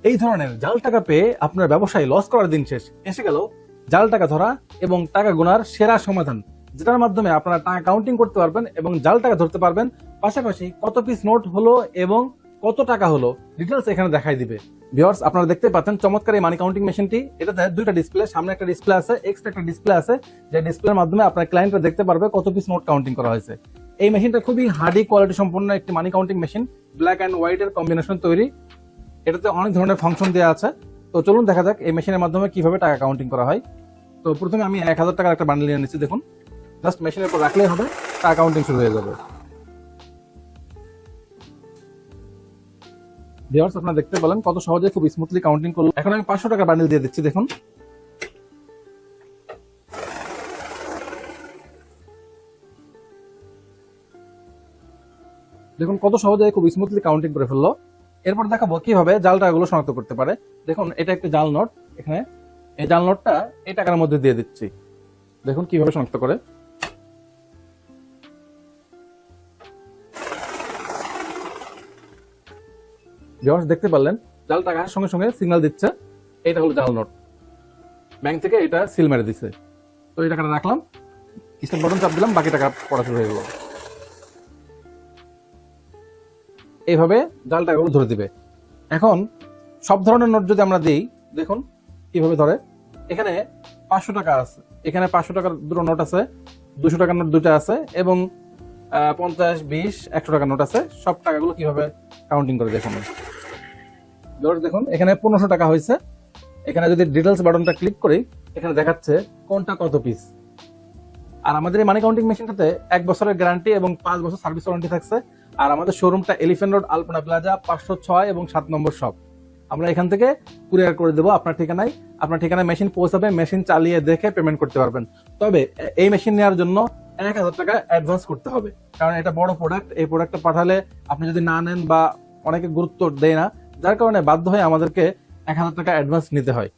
এই ধরনের জাল টাকা পেয়ে আপনার ব্যবসায় লস করার দিন শেষ। এসে গেল জাল টাকা ধরা এবং টাকা গোনার সেরা সমাধান, যেটার মাধ্যমে আপনারা টাকা কাউন্টিং করতে পারবেন এবং জাল টাকা ধরতে পারবেন। পাশাপাশি কত পিস নোট হলো এবং কত টাকা হলো ডিটেলস এখানে দেখাই দিবে। ভিউয়ার্স, আপনারা দেখতে পাচ্ছেন চমৎকার এই মানি কাউন্টিং মেশিনটি। এটাতে দুইটা ডিসপ্লে, সামনে একটা ডিসপ্লে আছে, এক্সট্রা একটা ডিসপ্লে আছে, যে ডিসপ্লের মাধ্যমে আপনার ক্লায়েন্টরা দেখতে পারবে কত পিস নোট কাউন্টিং করা হয়েছে। এই মেশিনটা খুবই হার্ডি কোয়ালিটি সম্পন্ন একটি মানি counting machine, black and white এর কম্বিনেশন তৈরি। এটাতে অনেক ধরনের ফাংশন দেওয়া আছে। তো চলুন দেখা যাক এই মেশিনের মাধ্যমে কিভাবে টাকা কাউন্টিং করা হয়। তো প্রথমে আমি 1000 টাকার একটা বান্ডেল নিয়ে নিচ্ছি। দেখুন, জাস্ট মেশিনের উপর রাখলেই হবে, টাকা কাউন্টিং শুরু হয়ে যাবে। ভিউয়ার্স, আপনারা দেখতে পেলেন কত সহজে খুব স্মুথলি কাউন্টিং করলো। এখন আমি 500 টাকার বান্ডেল দিয়ে দিচ্ছি। দেখুন, দেখুন কত সহজে খুব স্মুথলি কাউন্টিং করে ফেললো। এরপর দেখাবো কিভাবে জাল টাকাগুলো শনাক্ত করতে পারে। দেখুন, এটা একটা জাল নোট। এখানে এই জাল নোটটা এই টাকার মধ্যে দিয়ে দিচ্ছি। দেখুন কিভাবে শনাক্ত করে। ভিউয়ার্স, দেখতে পারলেন জাল টাকার সঙ্গে সঙ্গে সিগন্যাল দিচ্ছে এটা হলো জাল নোট। ব্যাংক থেকে এটা সিল মেরে দিচ্ছে। তো এই টাকাটা রাখলাম, স্টার্ট বাটন চাপ দিলাম, বাকি টাকা পড়া শুরু হয়ে গেল। এইভাবে জাল টাকাগুলো ধরে দিবে। এখন সব ধরনের নোট যদি আমরা দিই, দেখুন কিভাবে ধরে। এখানে 500 টাকা আছে, এখানে 500 টাকার দুটো নোট আছে, 200 টাকার নোট দুটো আছে এবং 50, 20, 100 টাকার নোট আছে। সব টাকাগুলো কিভাবে কাউন্টিং করে দেখুন। দেখুন এখানে 1500 টাকা হয়েছে। এখানে যদি ডিটেলস বাটনটা ক্লিক করি, এখানে দেখাচ্ছে কোনটা কত পিস। আর আমাদের এই মানি কাউন্টিং মেশিনটাতে 1 বছরের গ্যারান্টি এবং 5 বছর সার্ভিস ওয়ারেন্টি থাকছে। আর আমাদের শোরুমটা এলিফ্যান্ট রোড, আলপনা প্লাজা, 506 এবং 7 নম্বর শপ। আমরা এখান থেকে কুরিয়ার করে দেবো আপনার ঠিকানায়। আপনার ঠিকানায় মেশিন পৌঁছাবে, মেশিন চালিয়ে দেখে পেমেন্ট করতে পারবেন। তবে এই মেশিন নেওয়ার জন্য 1000 টাকা অ্যাডভান্স করতে হবে, কারণ এটা বড় প্রোডাক্ট। এই প্রোডাক্টটা পাঠালে আপনি যদি না নেন বা অনেকে গুরুত্ব দেয় না, যার কারণে বাধ্য হয়ে আমাদেরকে 1000 টাকা অ্যাডভান্স নিতে হয়।